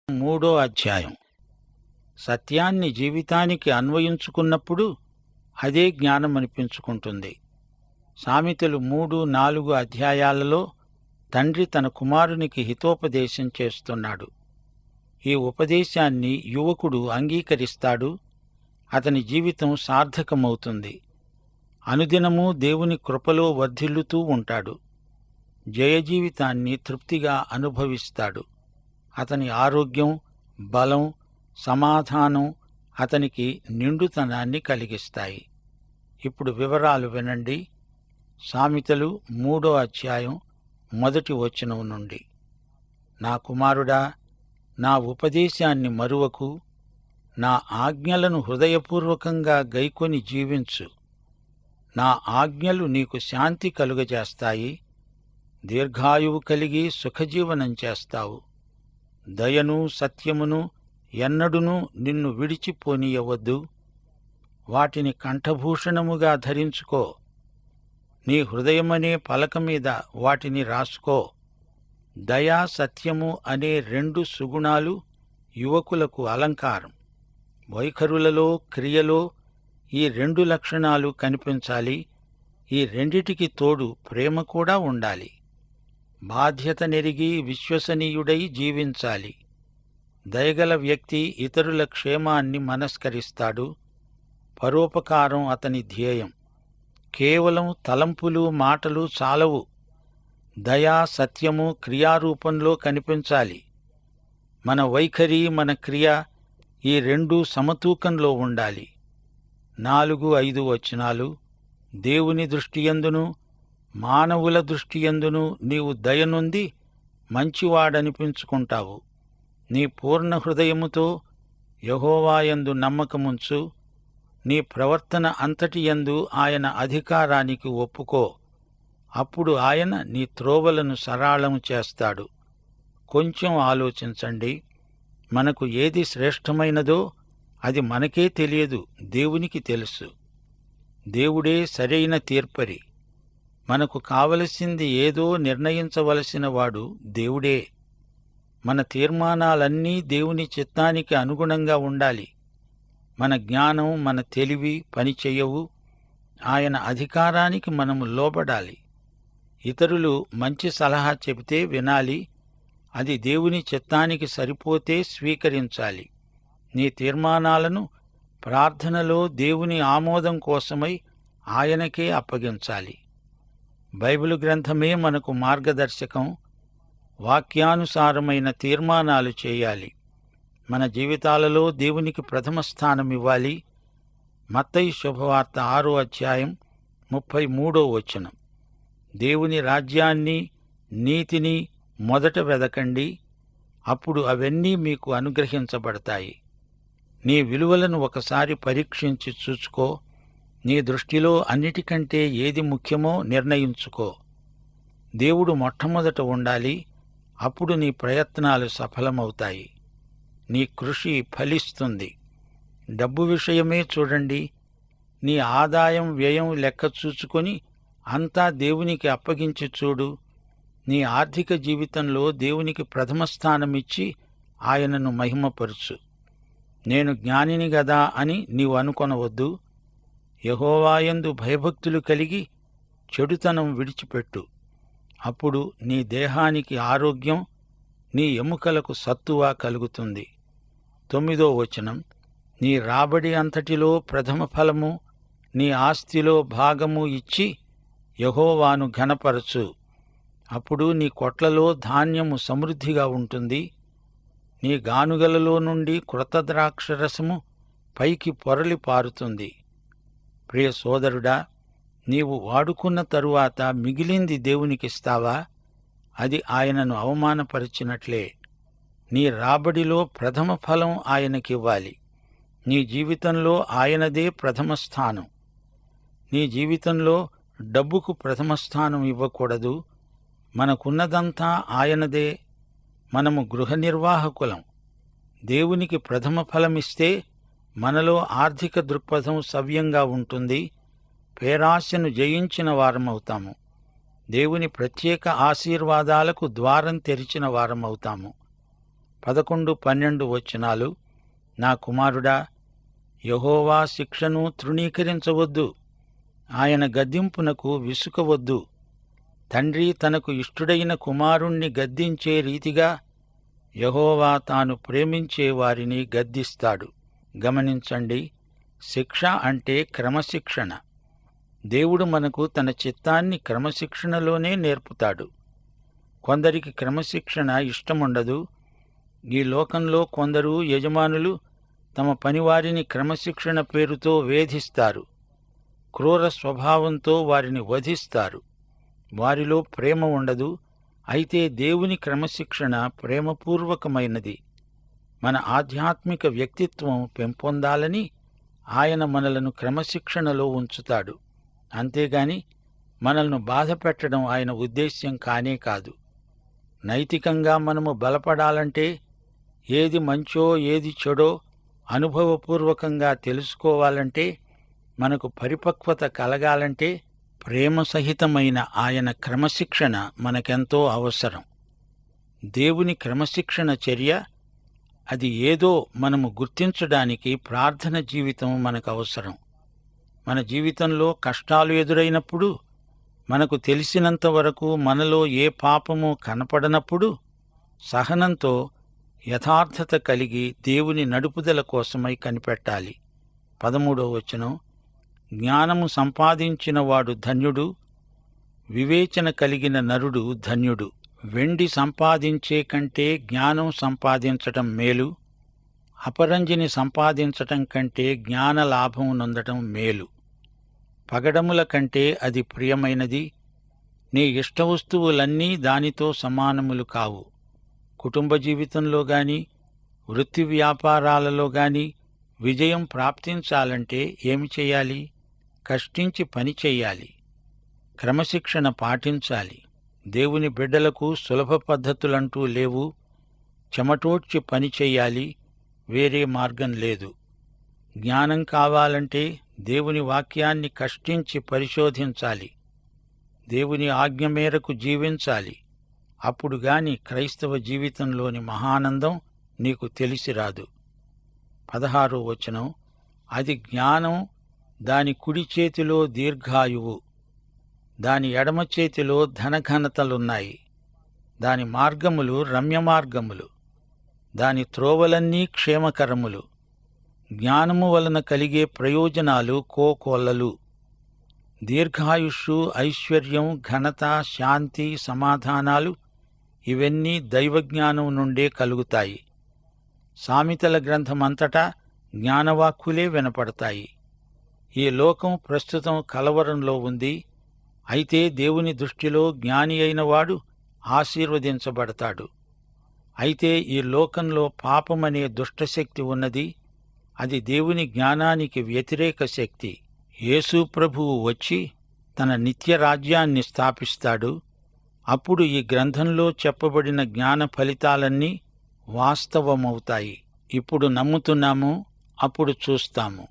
మూడో అధ్యాయం. సత్యాన్ని జీవితానికి అన్వయించుకున్నప్పుడు అదే జ్ఞానమనిపించుకుంటుంది. సామెతలు 3-4 అధ్యాయాలలో తండ్రి తన కుమారునికి హితోపదేశం చేస్తున్నాడు. ఈ ఉపదేశాన్ని యువకుడు అంగీకరిస్తాడు. అతని జీవితం సార్థకమవుతుంది. అనుదినమూ దేవుని కృపలో వర్ధిల్లుతూ ఉంటాడు. జయజీవితాన్ని తృప్తిగా అనుభవిస్తాడు. అతని ఆరోగ్యం, బలం, సమాధానం అతనికి నిండుతనాన్ని కలిగిస్తాయి. ఇప్పుడు వివరాలు వినండి. సామెతలు 3వ అధ్యాయం 1వ వచనం నుండి. నా కుమారుడా, నా ఉపదేశాన్ని మరువకు, నా ఆజ్ఞలను హృదయపూర్వకంగా గైకొని జీవించు. నా ఆజ్ఞలు నీకు శాంతి కలుగజేస్తాయి. దీర్ఘాయువు కలిగి సుఖజీవనం చేస్తావు. దయను సత్యమును ఎన్నడునూ నిన్ను విడిచిపోనీయవద్దు. వాటిని కంఠభూషణముగా ధరించుకో. నీ హృదయమనే పలక మీద వాటిని రాసుకో. దయా సత్యము అనే 2 సుగుణాలు యువకులకు అలంకారం. వైఖరులలో, క్రియలో ఈ 2 లక్షణాలు కనిపించాలి. ఈ రెండిటికి తోడు ప్రేమ కూడా ఉండాలి. బాధ్యత నెరిగి విశ్వసనీయుడై జీవించాలి. దయగల వ్యక్తి ఇతరుల క్షేమాన్ని మనస్కరిస్తాడు. పరోపకారం అతని ధ్యేయం. కేవలం తలంపులు, మాటలు చాలవు. దయా సత్యము క్రియారూపంలో కనిపించాలి. మన వైఖరి, మన క్రియ ఈ 2 సమతూకంలో ఉండాలి. 4-5 వచనాలు. దేవుని దృష్టియందును మానవుల దృష్టియందును నీవు దయనొంది మంచివాడనిపించుకుంటావు. నీ పూర్ణ హృదయముతో యెహోవాయందు నమ్మకముంచు. నీ ప్రవర్తన అంతటియందు ఆయన అధికారానికి ఒప్పుకో. అప్పుడు ఆయన నీ త్రోవలను సరళము చేస్తాడు. కొంచెం ఆలోచించండి. మనకు ఏది శ్రేష్టమైనదో అది మనకే తెలియదు, దేవునికి తెలుసు. దేవుడే సరైన తీర్పరి. మనకు కావలసింది ఏదో నిర్ణయించవలసిన వాడు దేవుడే. మన తీర్మానాలన్నీ దేవుని చిత్తానికి అనుగుణంగా ఉండాలి. మన జ్ఞానం, మన తెలివి పనిచెయ్యవు. ఆయన అధికారానికి మనము లోబడాలి. ఇతరులు మంచి సలహా చెబితే వినాలి. అది దేవుని చిత్తానికి సరిపోతే స్వీకరించాలి. నీ తీర్మానాలను ప్రార్థనలో దేవుని ఆమోదం కోసమై ఆయనకే అప్పగించాలి. బైబిలు గ్రంథమే మనకు మార్గదర్శకం. వాక్యానుసారమైన తీర్మానాలు చేయాలి. మన జీవితాలలో దేవునికి ప్రథమ స్థానమివ్వాలి. మత్తయి శుభవార్త 6వ అధ్యాయం 33వ వచనం. దేవుని రాజ్యాన్ని, నీతిని మొదట వెదకండి, అప్పుడు అవన్నీ మీకు అనుగ్రహించబడతాయి. నీ విలువలను ఒకసారి పరీక్షించి చూచుకో. నీ దృష్టిలో అన్నిటికంటే ఏది ముఖ్యమో నిర్ణయించుకో. దేవుడు మొట్టమొదట ఉండాలి. అప్పుడు నీ ప్రయత్నాలు సఫలమవుతాయి. నీ కృషి ఫలిస్తుంది. డబ్బు విషయమే చూడండి. నీ ఆదాయం, వ్యయం లెక్క చూచుకొని అంతా దేవునికి అప్పగించి చూడు. నీ ఆర్థిక జీవితంలో దేవునికి ప్రథమ స్థానమిచ్చి ఆయనను మహిమపరుచు. నేను జ్ఞానిని గదా అని నీవు అనుకొనవద్దు. యెహోవాయందు భయభక్తులు కలిగి చెడుతనం విడిచిపెట్టు. అప్పుడు నీ దేహానికి ఆరోగ్యం, నీ ఎముకలకు సత్తువ కలుగుతుంది. 9వ వచనం. నీ రాబడి అంతటిలో ప్రథమ ఫలము, నీ ఆస్తిలో భాగము ఇచ్చి యెహోవాను ఘనపరచు. అప్పుడు నీ కొట్లలో ధాన్యము సమృద్ధిగా ఉంటుంది. నీ గానుగలలో నుండి కృత ద్రాక్షరసము పైకి పొరలి పారుతుంది. ప్రియ సోదరుడా, నీవు వాడుకున్న తరువాత మిగిలింది దేవునికిస్తావా? అది ఆయనను అవమానపరిచినట్లే. నీ రాబడిలో ప్రథమ ఫలం ఆయనకివ్వాలి. నీ జీవితంలో ఆయనదే ప్రథమ స్థానం. నీ జీవితంలో డబ్బుకు ప్రథమ స్థానం ఇవ్వకూడదు. మనకున్నదంతా ఆయనదే. మనము గృహ నిర్వాహకులం. దేవునికి ప్రథమ ఫలమిస్తే మనలో ఆర్థిక దృక్పథం సవ్యంగా ఉంటుంది. పేరాశను జయించిన వారమవుతాము. దేవుని ప్రత్యేక ఆశీర్వాదాలకు ద్వారం తెరిచిన వారమవుతాము. 11, 12 వచనాలు. నా కుమారుడా, యెహోవా శిక్షను తృణీకరించవద్దు, ఆయన గద్దింపునకు విసుకవద్దు. తండ్రి తనకు ఇష్టుడైన కుమారుణ్ణి గద్దించే రీతిగా యెహోవా తాను ప్రేమించే వారిని గద్దిస్తాడు. గమనించండి, శిక్ష అంటే క్రమశిక్షణ. దేవుడు మనకు తన చిత్తాన్ని క్రమశిక్షణలోనే నేర్పుతాడు. కొందరికి క్రమశిక్షణ ఇష్టముండదు. ఈ లోకంలో కొందరు యజమానులు తమ పనివారిని క్రమశిక్షణ పేరుతో వేధిస్తారు. క్రూర స్వభావంతో వారిని వధిస్తారు. వారిలో ప్రేమ ఉండదు. అయితే దేవుని క్రమశిక్షణ ప్రేమపూర్వకమైనది. మన ఆధ్యాత్మిక వ్యక్తిత్వం పెంపొందాలని ఆయన మనలను క్రమశిక్షణలో ఉంచుతాడు. అంతేగాని మనల్ని బాధపెట్టడం ఆయన ఉద్దేశ్యం కానే కాదు. నైతికంగా మనము బలపడాలంటే, ఏది మంచో ఏది చెడో అనుభవపూర్వకంగా తెలుసుకోవాలంటే, మనకు పరిపక్వత కలగాలంటే ప్రేమ సహితమైన ఆయన క్రమశిక్షణ మనకెంతో అవసరం. దేవుని క్రమశిక్షణ చర్య అది ఏదో మనము గుర్తించడానికి ప్రార్థన జీవితం మనకు అవసరం. మన జీవితంలో కష్టాలు ఎదురైనప్పుడు, మనకు తెలిసినంత వరకు మనలో ఏ పాపము కనపడనప్పుడు, సహనంతో యథార్థత కలిగి దేవుని నడుపుదల కోసమై కనిపెట్టాలి. 13వ వచనం, జ్ఞానము సంపాదించినవాడు ధన్యుడు, వివేచన కలిగిన నరుడు ధన్యుడు. వెండి సంపాదించే కంటే జ్ఞానం సంపాదించటం మేలు, అపరంజిని సంపాదించటం కంటే జ్ఞాన లాభం నొందటం మేలు. పగడముల కంటే అది ప్రియమైనది. నీ ఇష్టవస్తువులన్నీ దానితో సమానములు కావు. కుటుంబ జీవితంలో గాని, వృత్తి వ్యాపారాలలో గాని విజయం ప్రాప్తించాలంటే ఏమి చెయ్యాలి? కష్టించి పని చెయ్యాలి, క్రమశిక్షణ పాటించాలి. దేవుని బిడ్డలకు సులభ పద్ధతులంటూ లేవు. చెమటోడ్చి పని చెయ్యాలి, వేరే మార్గం లేదు. జ్ఞానం కావాలంటే దేవుని వాక్యాన్ని కష్టించి పరిశోధించాలి, దేవుని ఆజ్ఞ మేరకు జీవించాలి. అప్పుడు గాని క్రైస్తవ జీవితంలోని మహానందం నీకు తెలిసిరాదు. 16వ వచనం, అది జ్ఞానం, దాని కుడి చేతిలో దీర్ఘాయువు, దాని ఎడమ చేతిలో ధనఘనతలున్నాయి. దాని మార్గములు రమ్యమార్గములు, దాని త్రోవలన్నీ క్షేమకరములు. జ్ఞానము వలన కలిగే ప్రయోజనాలు కోకొల్లలు. దీర్ఘాయుష్షు, ఐశ్వర్యం, ఘనత, శాంతి, సమాధానాలు ఇవన్నీ దైవజ్ఞానం నుండే కలుగుతాయి. సామెతల గ్రంథమంతటా జ్ఞానవాక్కులే వినపడతాయి. ఈ లోకం ప్రస్తుతం కలవరంలో ఉంది. అయితే దేవుని దృష్టిలో జ్ఞాని అయినవాడు ఆశీర్వదించబడతాడు. అయితే ఈ లోకంలో పాపమనే దుష్టశక్తి ఉన్నది. అది దేవుని జ్ఞానానికి వ్యతిరేక శక్తి. యేసు ప్రభువు వచ్చి తన నిత్యరాజ్యాన్ని స్థాపిస్తాడు. అప్పుడు ఈ గ్రంథంలో చెప్పబడిన జ్ఞాన ఫలితాలన్నీ వాస్తవమవుతాయి. ఇప్పుడు నమ్ముతున్నాము, అప్పుడు చూస్తాము.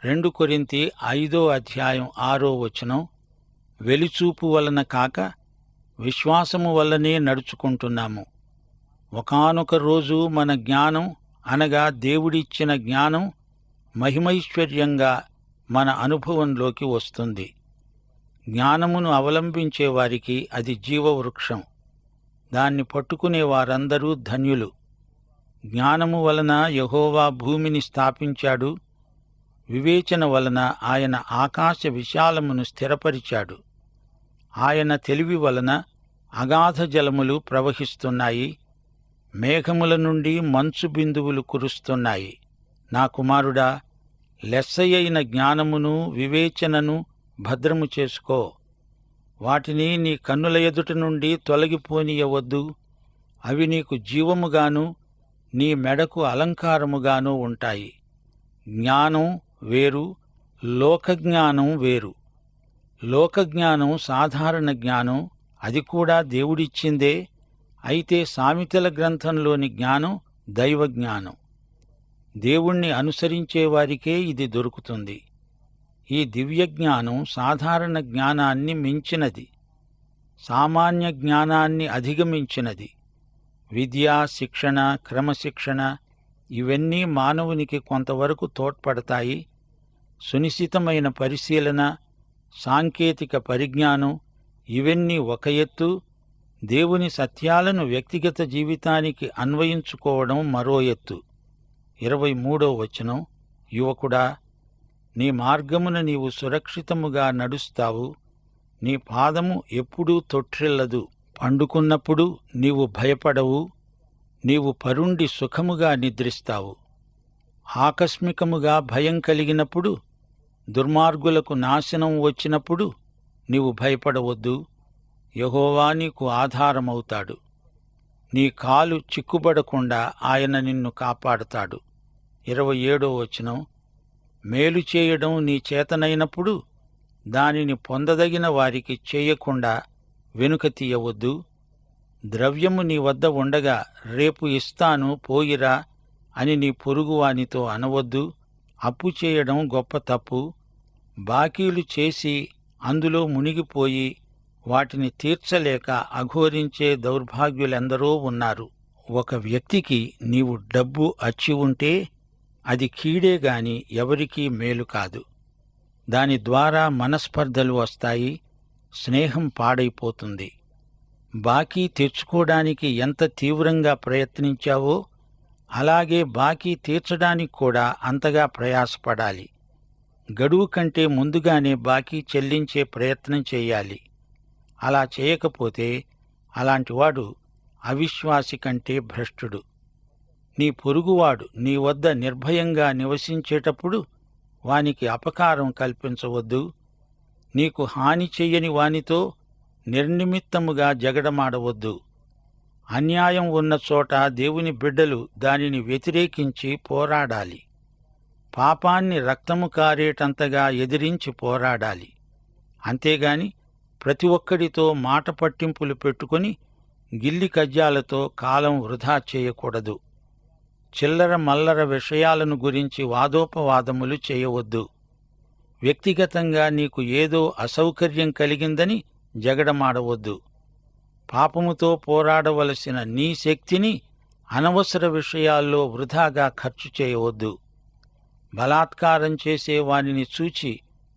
2 కొరింథీ 5వ అధ్యాయం 6వ వచనం, వెలిచూపు వలన కాక విశ్వాసము వల్లనే నడుచుకుంటున్నాము. ఒకానొక రోజు మన జ్ఞానం అనగా దేవుడిచ్చిన జ్ఞానం మహిమైశ్వర్యంగా మన అనుభవంలోకి వస్తుంది. జ్ఞానమును అవలంబించే వారికి అది జీవవృక్షం. దాన్ని పట్టుకునే వారందరూ ధన్యులు. జ్ఞానము వలన యెహోవా భూమిని స్థాపించాడు. వివేచన వలన ఆయన ఆకాశ విశాలమును స్థిరపరిచాడు. ఆయన తెలివి వలన అగాధ జలములు ప్రవహిస్తున్నాయి. మేఘముల నుండి మంచు బిందువులు కురుస్తున్నాయి. నా కుమారుడా, లెస్సయైన జ్ఞానమును వివేచనను భద్రము చేసుకో. వాటిని నీ కన్నుల ఎదుట నుండి తొలగిపోనీయవద్దు. అవి నీకు జీవముగాను నీ మెడకు అలంకారముగాను ఉంటాయి. జ్ఞానం వేరు, లోకజ్ఞానం వేరు. లోకజ్ఞానం సాధారణ జ్ఞానం, అది కూడా దేవుడిచ్చిందే. అయితే సామెతల గ్రంథంలోని జ్ఞానం దైవజ్ఞానం. దేవుణ్ణి అనుసరించేవారికే ఇది దొరుకుతుంది. ఈ దివ్యజ్ఞానం సాధారణ జ్ఞానాన్ని మించినది, సామాన్య జ్ఞానాన్ని అధిగమించినది. విద్య, శిక్షణ, క్రమశిక్షణ ఇవన్నీ మానవునికి కొంతవరకు తోడ్పడతాయి. సునిశితమైన పరిశీలన, సాంకేతిక పరిజ్ఞానం ఇవన్నీ ఒక ఎత్తు, దేవుని సత్యాలను వ్యక్తిగత జీవితానికి అన్వయించుకోవడం మరో ఎత్తు. 23వ వచనం, యువకుడా, నీ మార్గమున నీవు సురక్షితముగా నడుస్తావు, నీ పాదము ఎప్పుడూ తొట్రిల్లదు. పండుకున్నప్పుడు నీవు భయపడవు, నీవు పరుండి సుఖముగా నిద్రిస్తావు. ఆకస్మికముగా భయం కలిగినప్పుడు, దుర్మార్గులకు నాశనం వచ్చినప్పుడు నీవు భయపడవద్దు. యెహోవా నీకు ఆధారమవుతాడు. నీ కాలు చిక్కుబడకుండా ఆయన నిన్ను కాపాడుతాడు. 27వ వచనం, మేలు చేయడం నీ చేతనైనప్పుడు దానిని పొందదగిన వారికి చేయకుండా వెనుక తీయవద్దు. ద్రవ్యము నీ వద్ద ఉండగా రేపు ఇస్తాను పోయిరా అని నీ పొరుగువానితో అనవద్దు. అప్పు చేయడం గొప్ప తప్పు. బాకీలు చేసి అందులో మునిగిపోయి వాటిని తీర్చలేక అఘోరించే దౌర్భాగ్యులెందరో ఉన్నారు. ఒక వ్యక్తికి నీవు డబ్బు అచ్చి ఉంటే అది కీడేగాని ఎవరికీ మేలు కాదు. దాని ద్వారా మనస్పర్ధలు వస్తాయి, స్నేహం పాడైపోతుంది. బాకీ తెచ్చుకోవడానికి ఎంత తీవ్రంగా ప్రయత్నించావో అలాగే బాకీ తీర్చడానికి కూడా అంతగా ప్రయాసపడాలి. గడువు కంటే ముందుగానే బాకీ చెల్లించే ప్రయత్నం చేయాలి. అలా చేయకపోతే అలాంటివాడు అవిశ్వాసి కంటే భ్రష్టుడు. నీ పొరుగువాడు నీ వద్ద నిర్భయంగా నివసించేటప్పుడు వానికి అపకారం కల్పించవద్దు. నీకు హాని చెయ్యని వానితో నిర్నిమిత్తముగా జగడమాడవద్దు. అన్యాయం ఉన్న చోట దేవుని బిడ్డలు దానిని వ్యతిరేకించి పోరాడాలి. పాపాన్ని రక్తము కారేటంతగా ఎదిరించి పోరాడాలి. అంతేగాని ప్రతి ఒక్కడితో మాట పట్టింపులు పెట్టుకుని గిల్లి కజ్జాలతో కాలం వృధా చేయకూడదు. చిల్లర మల్లర విషయాలను గురించి వాదోపవాదములు చేయవద్దు. వ్యక్తిగతంగా నీకు ఏదో అసౌకర్యం కలిగిందని జగడమాడవద్దు. పాపముతో పోరాడవలసిన నీ శక్తిని అనవసర విషయాల్లో వృధాగా ఖర్చు చేయవద్దు. బలాత్కారం చేసే వానిని చూచి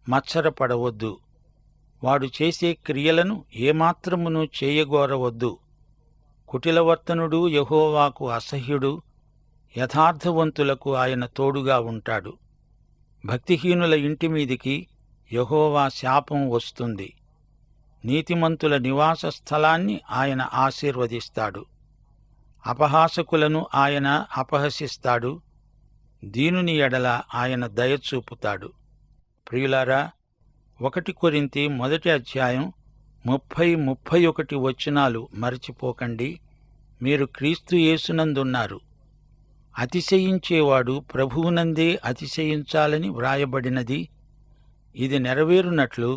మత్సరపడవద్దు. వాడు చేసే క్రియలను ఏమాత్రమును చేయగోరవద్దు. కుటిలవర్తనుడు యెహోవాకు అసహ్యుడు, యథార్థవంతులకు ఆయన తోడుగా ఉంటాడు. భక్తిహీనుల ఇంటిమీదికి యెహోవా శాపం వస్తుంది. నీతిమంతుల నివాస స్థలాన్ని ఆయన ఆశీర్వదిస్తాడు. అపహాసకులను ఆయన అపహసిస్తాడు. దీనుని ఎడల ఆయన దయచూపుతాడు. ప్రియులారా, 1 కొరింథీ 1:30-31 వచనాలు మరచిపోకండి. మీరు క్రీస్తు యేసునందున్నారు. అతిశయించేవాడు ప్రభువునందే అతిశయించాలని వ్రాయబడినది. ఇది నెరవేరునట్లు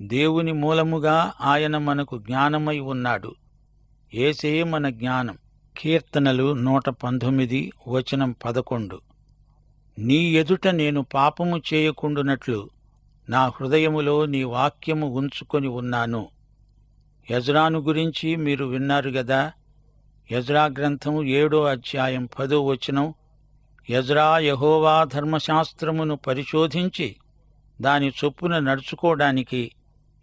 దేవుని మూలముగా ఆయన మనకు జ్ఞానమై ఉన్నాడు. యేసే మన జ్ఞానం. కీర్తనలు 119 వచనం 11. నీ ఎదుట నేను పాపము చేయకుండునట్లు నా హృదయములో నీ వాక్యము ఉంచుకొని ఉన్నాను. ఎజ్రాను గురించి మీరు విన్నారు గదా. ఎజ్రా గ్రంథం 7వ అధ్యాయం 10వ వచనం, ఎజ్రా యెహోవా ధర్మశాస్త్రమును పరిశోధించి దాని చొప్పున నడుచుకోవడానికి,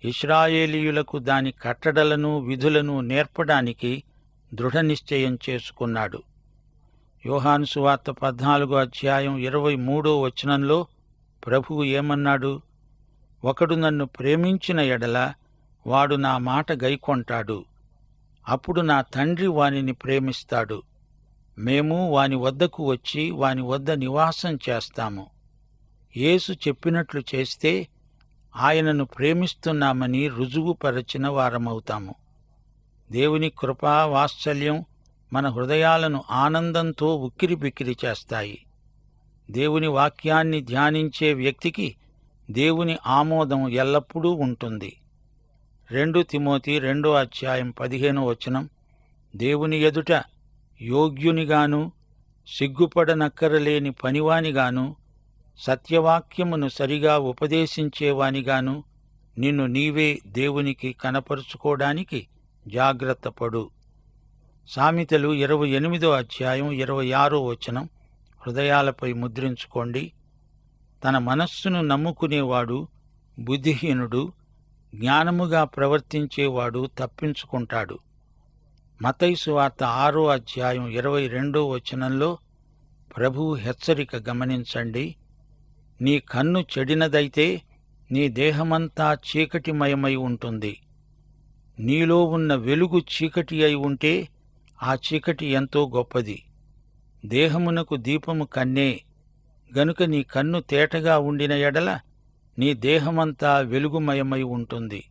ఇశ్రాయేలీయులకు దాని కట్టడలను విధులను నేర్పడానికి దృఢనిశ్చయం చేసుకున్నాడు. యోహాను సువార్త 14వ అధ్యాయం 23వ వచనంలో ప్రభువు ఏమన్నాడు? ఒకడు నన్ను ప్రేమించిన ఎడల వాడు నా మాట గైకొంటాడు. అప్పుడు నా తండ్రి వానిని ప్రేమిస్తాడు. మేము వాని వద్దకు వచ్చి వాని వద్ద నివాసం చేస్తాము. యేసు చెప్పినట్లు చేస్తే ఆయనను ప్రేమిస్తున్నామని రుజువుపరచిన వారమవుతాము. దేవుని కృపా వాత్సల్యం మన హృదయాలను ఆనందంతో ఉక్కిరిబిక్కిరి చేస్తాయి. దేవుని వాక్యాన్ని ధ్యానించే వ్యక్తికి దేవుని ఆమోదం ఎల్లప్పుడూ ఉంటుంది. 2 తిమోతి 2వ అధ్యాయం 15వ వచనం, దేవుని ఎదుట యోగ్యునిగాను సిగ్గుపడనక్కరలేని పనివానిగాను సత్యవాక్యమును సరిగా ఉపదేశించేవానిగాను నిన్ను నీవే దేవునికి కనపరుచుకోవడానికి జాగ్రత్తపడు. సామెతలు 28వ అధ్యాయం 26వ వచనం హృదయాలపై ముద్రించుకోండి. తన మనస్సును నమ్ముకునేవాడు బుద్ధిహీనుడు, జ్ఞానముగా ప్రవర్తించేవాడు తప్పించుకుంటాడు. మత్తయి సువార్త 6వ అధ్యాయం 22వ వచనంలో ప్రభువు హెచ్చరిక గమనించండి. నీ కన్ను చెడినదైతే నీ దేహమంతా చీకటిమయమై ఉంటుంది. నీలో ఉన్న వెలుగు చీకటి అయి ఉంటే ఆ చీకటి ఎంతో గొప్పది. దేహమునకు దీపము కన్నే గనుక నీ కన్ను తేటగా ఉండిన ఎడల నీ దేహమంతా వెలుగుమయమై ఉంటుంది.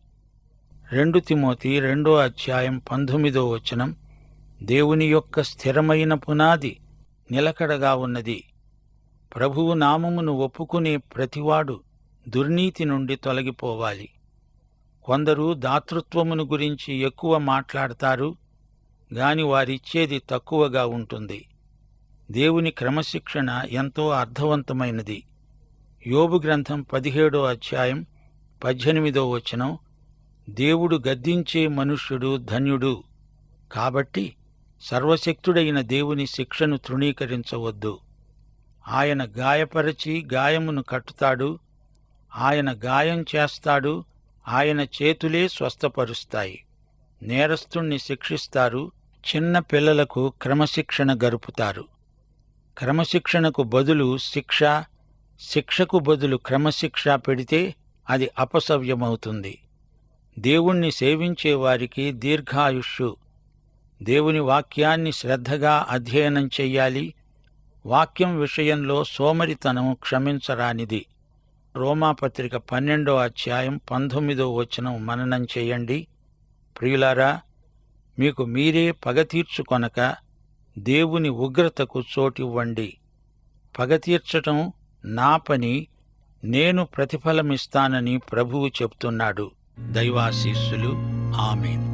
2 తిమోతి 2వ అధ్యాయం 19వ వచనం దేవుని యొక్క స్థిరమైన పునాది నిలకడగా ఉన్నది. ప్రభువు నామమును ఒప్పుకునే ప్రతివాడు దుర్నీతి నుండి తొలగిపోవాలి. కొందరు దాతృత్వమును గురించి ఎక్కువ మాట్లాడతారు గాని వారిచ్చేది తక్కువగా ఉంటుంది. దేవుని క్రమశిక్షణ ఎంతో అర్థవంతమైనది. యోబు గ్రంథం 17వ అధ్యాయం 18వ వచనం దేవుడు గద్దించే మనుష్యుడు ధన్యుడు. కాబట్టి సర్వశక్తుడైన దేవుని శిక్షను తృణీకరించవద్దు. ఆయన గాయపరచి గాయమును కట్టుతాడు. ఆయన గాయం చేస్తాడు. ఆయన చేతులే స్వస్థపరుస్తాయి. నేరస్తుణ్ణి శిక్షిస్తారు. చిన్న పిల్లలకు క్రమశిక్షణ గరుపుతారు. క్రమశిక్షణకు బదులు శిక్ష, శిక్షకు బదులు క్రమశిక్ష పెడితే అది అపసవ్యమవుతుంది. దేవుణ్ణి సేవించేవారికి దీర్ఘాయుష్షు. దేవుని వాక్యాన్ని శ్రద్ధగా అధ్యయనం చెయ్యాలి. వాక్యం విషయంలో సోమరితనం క్షమించరానిది. రోమాపత్రిక 12వ అధ్యాయం 19వ వచనం మననం చేయండి. ప్రియులారా, మీకు మీరే పగ తీర్చుకొనక దేవుని ఉగ్రతకు చోటివ్వండి. పగ తీర్చటం నా పని, నేను ప్రతిఫలమిస్తానని ప్రభువు చెప్తున్నాడు. దైవాశీస్సులు. ఆమేన్.